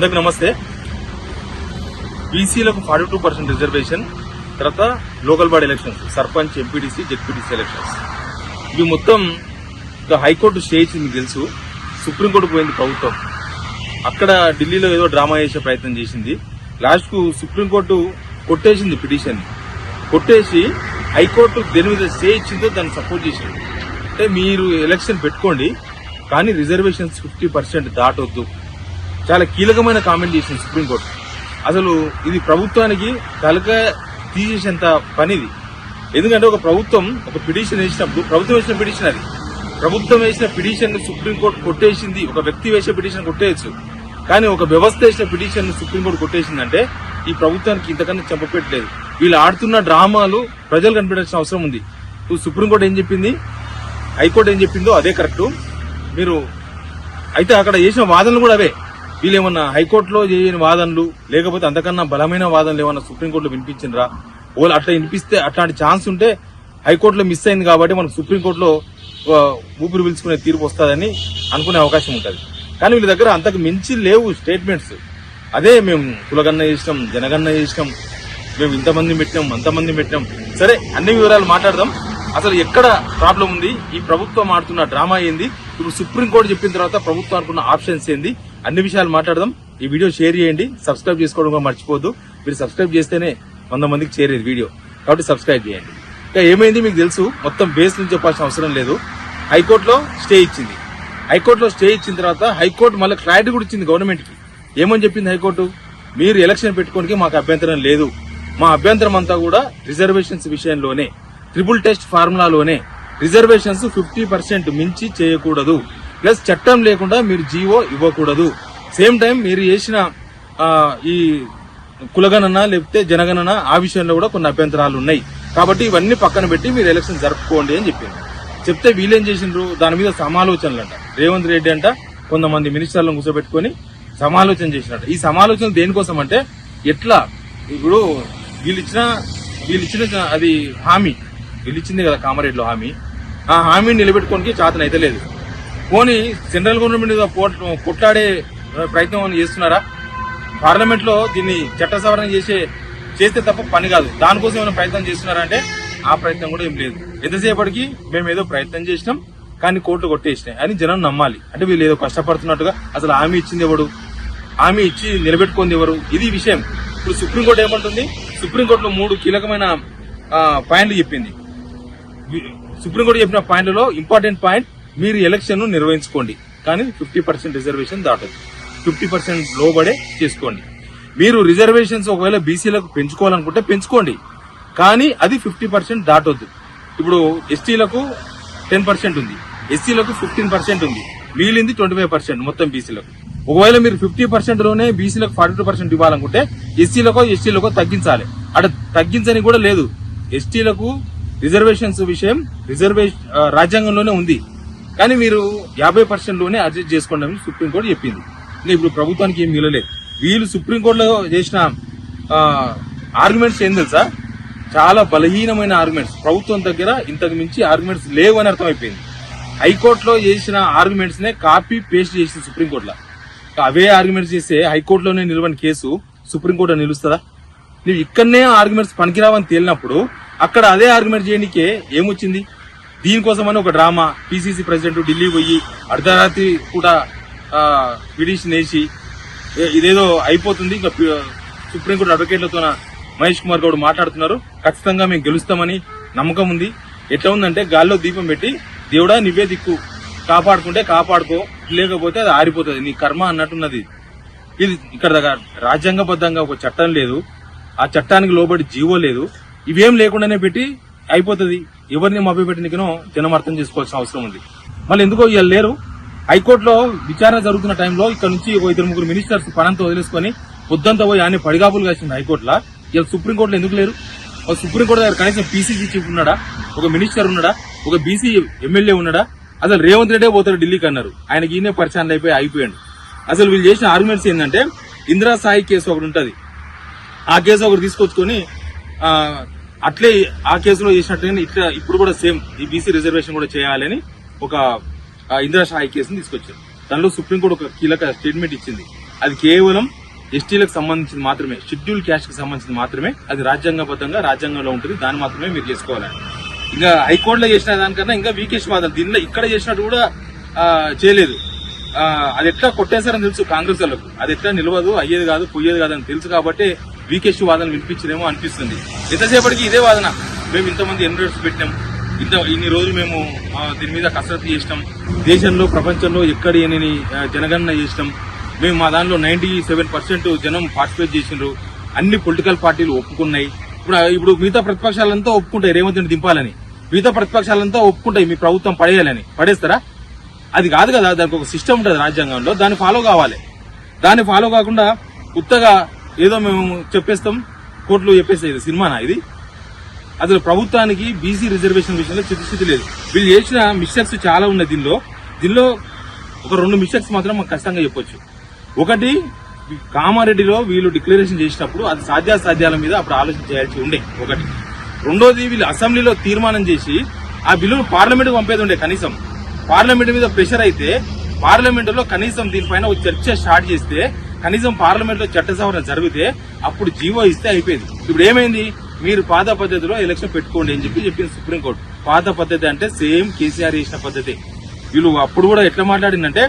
అందరికి నమస్తే. బీసీలకు 42% రిజర్వేషన్, తర్వాత local body elections, sarpanch, MPTC, ZPTC elections, ఇవి మొత్తం హైకోర్టు స్టే ఇచ్చింది. మీకు తెలుసు, సుప్రీంకోర్టు పోయింది ప్రభుత్వం. అక్కడ ఢిల్లీలో ఏదో డ్రామా చేసే ప్రయత్నం చేసింది. లాస్ట్ కు సుప్రీంకోర్టు కొట్టేసింది, పిటిషన్ కొట్టేసి హైకోర్టు దేని మీద స్టే ఇచ్చిందో దాన్ని సపోర్ట్ చేసింది. అంటే మీరు ఎలక్షన్ పెట్టుకోండి, కానీ రిజర్వేషన్స్ 50% దాటొద్దు. చాలా కీలకమైన కామెంట్ చేసింది సుప్రీంకోర్టు. అసలు ఇది ప్రభుత్వానికి తలక తీసేసేంత పనిది. ఎందుకంటే ఒక ప్రభుత్వం ఒక పిటిషన్ వేసినప్పుడు, ప్రభుత్వం వేసిన పిటిషన్ అది, ప్రభుత్వం వేసిన పిటిషన్ సుప్రీంకోర్టు కొట్టేసింది. ఒక వ్యక్తి వేసే పిటిషన్ కొట్టేయచ్చు, కానీ ఒక వ్యవస్థ వేసిన పిటిషన్ సుప్రీంకోర్టు కొట్టేసిందంటే ఈ ప్రభుత్వానికి ఇంతకన్నా చెంపపెట్టలేదు. వీళ్ళు ఆడుతున్న డ్రామాలు ప్రజలు కనిపెట్టాల్సిన అవసరం ఉంది. సుప్రీంకోర్టు ఏం చెప్పింది, హైకోర్టు ఏం చెప్పిందో అదే కరెక్ట్. మీరు అయితే అక్కడ చేసిన వాదనలు కూడా అవే. వీళ్ళేమన్నా హైకోర్టులో చేయని వాదనలు, లేకపోతే అంతకన్నా బలమైన వాదనలు ఏమన్నా సుప్రీంకోర్టులో వినిపించినరా? వాళ్ళు అట్లా వినిపిస్తే, అట్లాంటి ఛాన్స్ ఉంటే హైకోర్టులో మిస్ అయింది కాబట్టి మనకు సుప్రీంకోర్టులో ఊపిరి పీల్చుకునే తీర్పు వస్తుందని అనుకునే అవకాశం ఉంటుంది. కానీ వీళ్ళ దగ్గర అంతకు మించి లేవు స్టేట్మెంట్స్. అదే మేము కులగన్న చేసినాం, జనగన్న చేసినాం, మేము ఇంతమంది పెట్టినాం, అంతమంది పెట్టినాం. సరే, అన్ని వివరాలు మాట్లాడదాం. అసలు ఎక్కడ ప్రాబ్లం ఉంది, ఈ ప్రభుత్వం ఆడుతున్న డ్రామా ఏంది, ఇప్పుడు సుప్రీంకోర్టు చెప్పిన తర్వాత ప్రభుత్వం అనుకున్న ఆప్షన్స్ ఏంది, అన్ని విషయాలు మాట్లాడదాం. ఈ వీడియో షేర్ చేయండి, సబ్స్క్రైబ్ చేసుకోవడం కూడా మర్చిపోద్దు. మీరు సబ్స్క్రైబ్ చేస్తేనే 100 మందికి చేరేది వీడియో, కాబట్టి సబ్స్క్రైబ్ చేయండి. ఇంకా ఏమైంది మీకు తెలుసు, మొత్తం బేస్ నుంచి చెప్పాల్సిన అవసరం లేదు. హైకోర్టులో స్టే ఇచ్చింది. హైకోర్టులో స్టే ఇచ్చిన తర్వాత హైకోర్టు మళ్ళీ క్లారిటీ కూడా ఇచ్చింది గవర్నమెంట్ కి. ఏమని చెప్పింది హైకోర్టు, మీరు ఎలక్షన్ పెట్టుకోవడానికి మాకు అభ్యంతరం లేదు. మా అభ్యంతరం అంతా కూడా రిజర్వేషన్స్ విషయంలోనే, ట్రిపుల్ టెస్ట్ ఫార్ములాలోనే. రిజర్వేషన్స్ 50% మించి చేయకూడదు, ప్లస్ చట్టం లేకుండా మీరు జీవో ఇవ్వకూడదు. సేమ్ టైం మీరు చేసిన ఈ కులగణన లేకపోతే జనగణన, ఆ విషయంలో కూడా కొన్ని అభ్యంతరాలు ఉన్నాయి. కాబట్టి ఇవన్నీ పక్కన పెట్టి మీరు ఎలక్షన్ జరుపుకోండి అని చెప్పింది. చెప్తే వీళ్ళేం చేసిండ్రు, దాని మీద సమాలోచనలు అంట. రేవంత్ రెడ్డి అంట కొంతమంది మినిస్టర్లను కూర్చోబెట్టుకుని సమాలోచన చేసినట్టు. ఈ సమాలోచన దేనికోసం అంటే, ఎట్లా ఇప్పుడు వీళ్ళిచ్చిన అది హామీ, వీళ్ళిచ్చింది కదా కామారెడ్డిలో హామీ, ఆ హామీని నిలబెట్టుకోనికి చేతన అయితే లేదు. పోనీ సెంట్రల్ గవర్నమెంట్ మీద కొట్లాడే ప్రయత్నం చేస్తున్నారా? పార్లమెంట్ లో దీన్ని చట్ట సవరణ చేస్తే తప్ప పని కాదు. దానికోసం ఏమైనా ప్రయత్నం చేస్తున్నారా అంటే ఆ ప్రయత్నం కూడా ఏం లేదు. ఎంతసేపటికి మేము ఏదో ప్రయత్నం చేసినాం కానీ కోర్టు కొట్టేసినాయి అని జనం నమ్మాలి. అంటే వీళ్ళు ఏదో కష్టపడుతున్నట్టుగా. అసలు హామీ ఇచ్చింది ఎవడు, హామీ ఇచ్చి నిలబెట్టుకుంది ఎవరు, ఇది విషయం. ఇప్పుడు సుప్రీంకోర్టు ఏమంటుంది, సుప్రీంకోర్టులో 3 కీలకమైన పాయింట్లు చెప్పింది. సుప్రీంకోర్టు చెప్పిన పాయింట్లలో ఇంపార్టెంట్ పాయింట్, మీరు ఎలక్షన్ ను నిర్వహించుకోండి, కానీ 50% రిజర్వేషన్ దాటదు, 50% లోబడే చేసుకోండి. మీరు రిజర్వేషన్స్ ఒకవేళ బీసీలకు పెంచుకోవాలనుకుంటే పెంచుకోండి, కానీ అది 50% దాటొద్దు. ఇప్పుడు ఎస్టీలకు 10% ఉంది, ఎస్సీలకు 15% ఉంది, మిగిలింది 25% మొత్తం బీసీలకు. ఒకవేళ మీరు 50% లోనే బీసీలకు 42% ఇవ్వాలనుకుంటే ఎస్సీలకో తగ్గించాలి. అక్కడ తగ్గించని కూడా లేదు. ఎస్టీలకు రిజర్వేషన్స్ విషయం రాజ్యాంగంలోనే ఉంది, కానీ మీరు 50% లోనే అడ్జస్ట్ చేసుకోండి అని సుప్రీంకోర్టు చెప్పింది. ఇంకా ఇప్పుడు ప్రభుత్వానికి ఏం మిగలలేదు. వీళ్ళు సుప్రీంకోర్టులో చేసిన ఆర్గ్యుమెంట్స్ ఏం తెలుసా, చాలా బలహీనమైన ఆర్గ్యుమెంట్స్. ప్రభుత్వం దగ్గర ఇంతకు మించి ఆర్గ్యుమెంట్స్ లేవు అని అర్థమైపోయింది. హైకోర్టులో చేసిన ఆర్గ్యుమెంట్స్ నే కాపీ పేస్ట్ చేసింది సుప్రీంకోర్టులో. అవే ఆర్గ్యుమెంట్స్ చేస్తే హైకోర్టులోనే నిలవని కేసు సుప్రీంకోర్టులో నిలుస్తుందా? నువ్వు ఇక్కడనే ఆర్గ్యుమెంట్స్ పనికిరావని తేలినప్పుడు అక్కడ అదే ఆర్గ్యుమెంట్ చేయడానికే ఏమొచ్చింది? దీనికోసమని ఒక డ్రామా. పిసిసి ప్రెసిడెంట్ ఢిల్లీ పోయి అర్ధరాత్రి కూడా పిటిషన్ వేసి ఇదేదో అయిపోతుంది, ఇంకా సుప్రీంకోర్టు అడ్వకేట్లతో మహేష్ కుమార్ గౌడ్ మాట్లాడుతున్నారు, ఖచ్చితంగా మేము గెలుస్తామని నమ్మకం ఉంది. ఎట్లా ఉందంటే గాల్లో దీపం పెట్టి, దేవుడా నువ్వే దిక్కు, కాపాడుకుంటే కాపాడుకో, లేకపోతే అది ఆరిపోతుంది, నీ కర్మ అన్నట్టున్నది. ఇది ఇక్కడ రాజ్యాంగబద్ధంగా ఒక చట్టం లేదు, ఆ చట్టానికి లోబడి జీవో లేదు, ఇవేం లేకుండానే పెట్టి అయిపోతుంది. ఎవరిని మభ్యపెట్టినో జనం అర్థం చేసుకోవాల్సిన అవసరం ఉంది. మళ్ళీ ఎందుకో ఇవాళ లేరు. హైకోర్టులో విచారణ జరుగుతున్న టైంలో ఇక్కడ నుంచి 2-3 మినిస్టర్స్ పనంతా వదిలేసుకుని పొద్దంతా పోయి ఆయన పడిగాపులు కాసింది హైకోర్టులో. ఇలా సుప్రీంకోర్టులో ఎందుకు లేరు? సుప్రీంకోర్టు దగ్గర కనీసం పీసీసీ చీఫ్ ఉన్నాడా, ఒక మినిస్టర్ ఉన్నాడా, ఒక బీసీ ఎమ్మెల్యే ఉన్నాడా? అసలు రేవంత్ రెడ్డే పోతాడు ఢిల్లీకి అన్నారు, ఆయనకి ఈయనే పరిచయాలు అయిపోయాడు. అసలు వీళ్ళు చేసిన ఆర్గ్యుమెంట్స్ ఏంటంటే, ఇందిరా సాయి కేసు ఒకటి ఉంటుంది, ఆ కేసు ఒకటి తీసుకొచ్చుకొని అట్లే ఆ కేసులో చేసినట్టుగా ఇట్లా ఇప్పుడు కూడా సేమ్ ఈ బీసీ రిజర్వేషన్ కూడా చేయాలని ఒక ఇందిరా సాయి కేసుని తీసుకొచ్చారు. దానిలో సుప్రీంకోర్టు ఒక కీలక స్టేట్మెంట్ ఇచ్చింది. అది కేవలం ఎస్టీలకు సంబంధించింది మాత్రమే, షెడ్యూల్ క్యాస్ట్ కి సంబంధించింది మాత్రమే. అది రాజ్యాంగబద్ధంగా రాజ్యాంగంలో ఉంటుంది, దాన్ని మాత్రమే మీరు చేసుకోవాలి. ఇంకా హైకోర్టులో చేసిన దానికన్నా ఇంకా వీకెస్ట్ వాదన దీనిలో ఇక్కడ చేసినట్టు కూడా చేయలేదు. అది ఎట్లా కొట్టేశారని తెలుసు కాంగ్రెస్ వాళ్ళకు, అది ఎట్లా నిలవదు, అయ్యేది కాదు, పోయేది కాదు అని తెలుసు కాబట్టి వీకెస్ట్ వాదన వినిపించలేమో అనిపిస్తుంది. ఎంతసేపటికి ఇదే వాదన, మేము ఇంతమంది ఎన్రోల్స్ పెట్టినాం, ఇన్ని రోజులు మేము దీని మీద కసరత్తు చేసినాం, దేశంలో ప్రపంచంలో ఎక్కడ ఎన్ని జనగణన చేసినాం, మేము మా దానిలో 97% జనం పార్టిసిపేట్ చేసినారు, అన్ని పొలిటికల్ పార్టీలు ఒప్పుకున్నాయి. ఇప్పుడు మిగతా ప్రతిపక్షాలంతా ఒప్పుకుంటాయి రేవంత్ రెడ్డి దింపాలని, మిగతా ప్రతిపక్షాలంతా ఒప్పుకుంటాయి మీ ప్రభుత్వం పడేయాలని. పడేస్తారా? అది కాదు కదా, దానికి ఒక సిస్టమ్ ఉంటుంది రాజ్యాంగంలో, దాన్ని ఫాలో కావాలి. దాన్ని ఫాలో కాకుండా కొత్తగా ఏదో మేము చెప్పేస్తాం, కోర్టులో చెప్పేసేది సినిమానా ఇది? అసలు ప్రభుత్వానికి బీసీ రిజర్వేషన్ విషయంలో చిత్తశుద్ధి లేదు. వీళ్ళు చేసిన మిస్టేక్స్ చాలా ఉన్నాయి. దీనిలో ఒక 2 మిస్టేక్స్ మాత్రం మాకు ఖచ్చితంగా చెప్పొచ్చు. ఒకటి, కామారెడ్డిలో వీళ్ళు డిక్లరేషన్ చేసినప్పుడు అది సాధ్యాసాధ్యాల మీద అప్పుడు ఆలోచన చేయాల్సి ఉండే ఒకటి. రెండోది, వీళ్ళు అసెంబ్లీలో తీర్మానం చేసి ఆ బిల్లును పార్లమెంట్ పంపేది ఉండే. కనీసం పార్లమెంట్ మీద ప్రెషర్ అయితే పార్లమెంట్ లో కనీసం దీనిపైన ఒక చర్చ స్టార్ట్ చేస్తే, కనీసం పార్లమెంట్ లో చట్ట సవరణ జరిగితే అప్పుడు జీవో ఇస్తే అయిపోయింది. ఇప్పుడు ఏమైంది, మీరు పాత పద్ధతిలో ఎలక్షన్ పెట్టుకోండి అని చెప్పింది సుప్రీంకోర్టు. పాత పద్ధతి అంటే సేమ్ కేసీఆర్ చేసిన పద్ధతి. వీళ్ళు అప్పుడు కూడా ఎట్లా మాట్లాడిందంటే,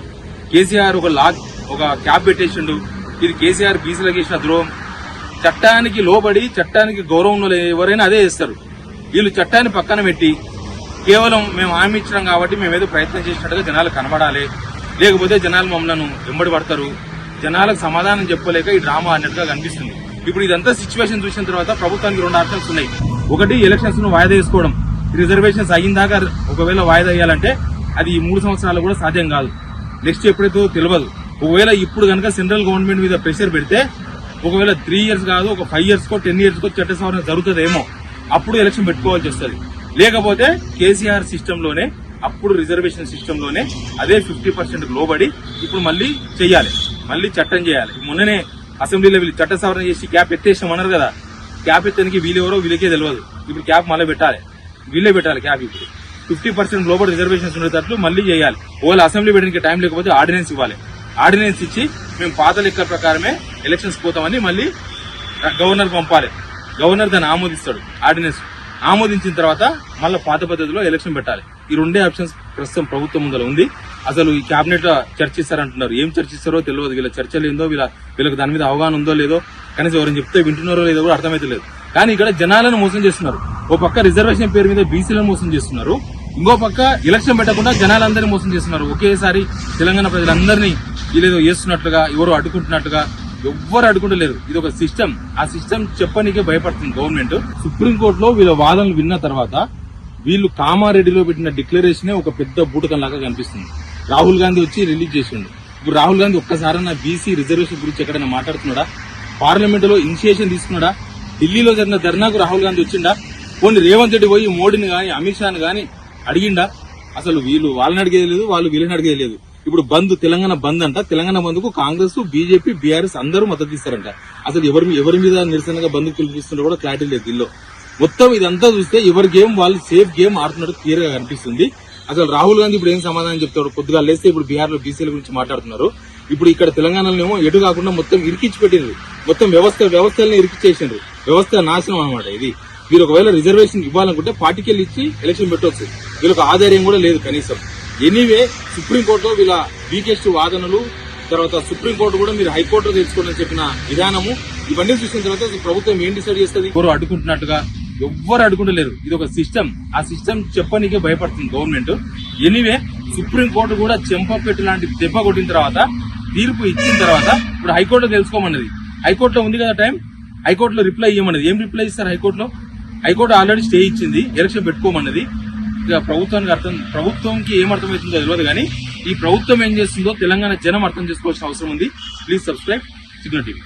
కేసీఆర్ ఒక క్యాబ్ పెట్టేసిండు, ఇది కేసీఆర్ బీసీలకు చేసిన ద్రోహం, చట్టానికి లోబడి చట్టానికి గౌరవం ఎవరైనా అదే చేస్తారు. వీళ్ళు చట్టాన్ని పక్కన పెట్టి కేవలం మేము హామీ ఇచ్చినాం కాబట్టి మేమేదో ప్రయత్నం చేసినట్టుగా జనాలకు కనబడాలి, లేకపోతే జనాలు మమ్మల్ని వెంబడి పడతారు, జనాలకు సమాధానం చెప్పలేక ఈ డ్రామా అన్నట్టుగా కనిపిస్తుంది. ఇప్పుడు ఇదంతా సిచ్యువేషన్ చూసిన తర్వాత ప్రభుత్వానికి 2 ఆప్షన్స్ ఉన్నాయి. ఒకటి, ఎలక్షన్స్ ను వాయిదా వేసుకోవడం. రిజర్వేషన్స్ అయ్యిందాకా ఒకవేళ వాయిదా వేయాలంటే అది ఈ 3 సంవత్సరాలు కూడా సాధ్యం కాదు. నెక్స్ట్ ఎప్పుడైతే తెలియదు. ఒకవేళ ఇప్పుడు కనుక సెంట్రల్ గవర్నమెంట్ మీద ప్రెషర్ పెడితే ఒకవేళ 3 ఇయర్స్ కాదు, ఒక 5 ఇయర్స్ కో 10 ఇయర్స్ కో చట్ట సవరణ జరుగుతుందేమో, అప్పుడు ఎలక్షన్ పెట్టుకోవాల్సి వస్తుంది. లేకపోతే కేసీఆర్ సిస్టమ్ లోనే, అప్పుడు రిజర్వేషన్ సిస్టమ్ లోనే అదే 50% లోబడి ఇప్పుడు మళ్ళీ చెయ్యాలి, మళ్ళీ చట్టం చేయాలి. మొన్ననే అసెంబ్లీలో వీళ్ళు చట్ట సవరణ చేసి క్యాప్ ఎత్తేసామన్నారు కదా, క్యాప్ ఎత్తడానికి వీళ్ళెవరో వీళ్ళకే తెలియదు. ఇప్పుడు క్యాప్ మళ్ళీ పెట్టాలి, వీళ్ళే పెట్టాలి క్యాప్. ఇప్పుడు 50% లోబడి రిజర్వేషన్స్ ఉండేటట్లు మళ్ళీ చేయాలి. ఒకవేళ అసెంబ్లీ పెట్టడానికి టైం లేకపోతే ఆర్డినెన్స్ ఇవ్వాలి. ఆర్డినెన్స్ ఇచ్చి మేము పాత లెక్కల ప్రకారమే ఎలక్షన్స్ పోతామని మళ్ళీ గవర్నర్ పంపాలి. గవర్నర్ దాన్ని ఆమోదిస్తాడు. ఆర్డినెన్స్ ఆమోదించిన తర్వాత మళ్ళీ పాత పద్ధతిలో ఎలక్షన్ పెట్టాలి. ఈ 2 ఆప్షన్స్ ప్రస్తుతం ప్రభుత్వం ముందర ఉంది. అసలు ఈ కేబినెట్ లో చర్చిస్తారంటున్నారు, ఏం చర్చిస్తారో తెలియదు. వీళ్ళ చర్చలు ఏందో, వీళ్ళకి దాని మీద అవగాహన ఉందో లేదో, కనీసం ఎవరైనా చెప్తే వింటున్నారో లేదో కూడా అర్థమైతే లేదు. కానీ ఇక్కడ జనాలను మోసం చేస్తున్నారు. ఓ పక్క రిజర్వేషన్ పేరు మీద బీసీలను మోసం చేస్తున్నారు, ఇంకో పక్క ఎలక్షన్ పెట్టకుండా జనాలందరినీ మోసం చేస్తున్నారు. ఒకేసారి తెలంగాణ ప్రజలందరినీ వీళ్ళేదో చేస్తున్నట్లుగా, ఎవరు అడ్డుకుంటున్నట్టుగా. ఎవ్వరు అడ్డుకుంటలేరు. ఇది ఒక సిస్టమ్. ఆ సిస్టమ్ చెప్పనీకే భయపడుతుంది గవర్నమెంట్. సుప్రీంకోర్టులో వీళ్ళ వాదనలు విన్న తర్వాత వీళ్ళు కామారెడ్డిలో పెట్టిన డిక్లరేషనే ఒక పెద్ద బూటకం లాగా కనిపిస్తుంది. రాహుల్ గాంధీ వచ్చి రిలీజ్ చేసిండు. ఇప్పుడు రాహుల్ గాంధీ ఒక్కసారైనా బీసీ రిజర్వేషన్ గురించి ఎక్కడైనా మాట్లాడుతున్నాడా? పార్లమెంట్ లో ఇనిషియేషన్ తీసుకున్నాడా? ఢిల్లీలో జరిగిన ధర్నాకు రాహుల్ గాంధీ వచ్చిండా? కొన్ని రేవంత్ రెడ్డి పోయి మోడీని గాని అమిత్ షాని గాని అడిగిండా? అసలు వీళ్ళు వాళ్ళని అడిగేది లేదు, వాళ్ళు వీళ్ళని అడిగేది లేదు. ఇప్పుడు బంద్, తెలంగాణ బంద్ అంట. తెలంగాణ బంద్కు కాంగ్రెస్, బీజేపీ, బీఆర్ఎస్ అందరూ మద్దతు ఇస్తారంట. అసలు ఎవరి మీద నిరసనగా బంద్ పిలిపిస్తుండో కూడా క్లారిటీ లేదు దీనిలో. మొత్తం ఇదంతా చూస్తే ఎవరి గేమ్ వాళ్ళు సేఫ్ గేమ్ ఆడుతున్నట్టు క్లియర్ గా కనిపిస్తుంది. అసలు రాహుల్ గాంధీ ఇప్పుడు ఏం సమాధానం చెప్తాడు? పొద్దుగా లేస్తే ఇప్పుడు బీహార్ లో బీసీల గురించి మాట్లాడుతున్నారు. ఇప్పుడు ఇక్కడ తెలంగాణలో ఎటు కాకుండా మొత్తం ఇరికించి పెట్టిండ్రు. మొత్తం వ్యవస్థల్ని ఇరికిచ్చేసిండ్రు. వ్యవస్థ నాశనం అనమాట ఇది. వీరు ఒకవేళ రిజర్వేషన్ ఇవ్వాలనుకుంటే పార్టీకెళ్ళి ఇచ్చి ఎలక్షన్ పెట్టవచ్చు. వీళ్ళకి ఆధార్యం కూడా లేదు కనీసం. ఎనీవే, సుప్రీంకోర్టులో వీళ్ళ వీకెస్ట్ వాదనలు, తర్వాత సుప్రీంకోర్టు కూడా మీరు హైకోర్టులో తెలుసుకోవాలని చెప్పిన విధానము, ఇవన్నీ చూసిన తర్వాత ప్రభుత్వం ఏం డిసైడ్ చేస్తుంది? ఎవరు అడ్డుకుంటున్నట్టుగా ఎవ్వరు అడ్డుకుంటలేరు. ఇది ఒక సిస్టమ్. ఆ సిస్టమ్ చెప్పనీకే భయపడుతుంది గవర్నమెంట్. ఎనీవే, సుప్రీంకోర్టు కూడా చెంపపెట్టు లాంటి దెబ్బ కొట్టిన తర్వాత, తీర్పు ఇచ్చిన తర్వాత ఇప్పుడు హైకోర్టులో తెలుసుకోమన్నది. హైకోర్టులో ఉంది కదా టైం, హైకోర్టులో రిప్లై ఇవ్వమన్నది. ఏం రిప్లై ఇస్తారు హైకోర్టులో? హైకోర్టు ఆల్రెడీ స్టే ఇచ్చింది, ఎలక్షన్ పెట్టుకోమన్నది. ఇక ప్రభుత్వంకి ఏం అర్థమవుతుందో తెలియదు, కానీ ఈ ప్రభుత్వం ఏం చేస్తుందో తెలంగాణ జనం అర్థం చేసుకోవాల్సిన అవసరం ఉంది. Please subscribe signal TV.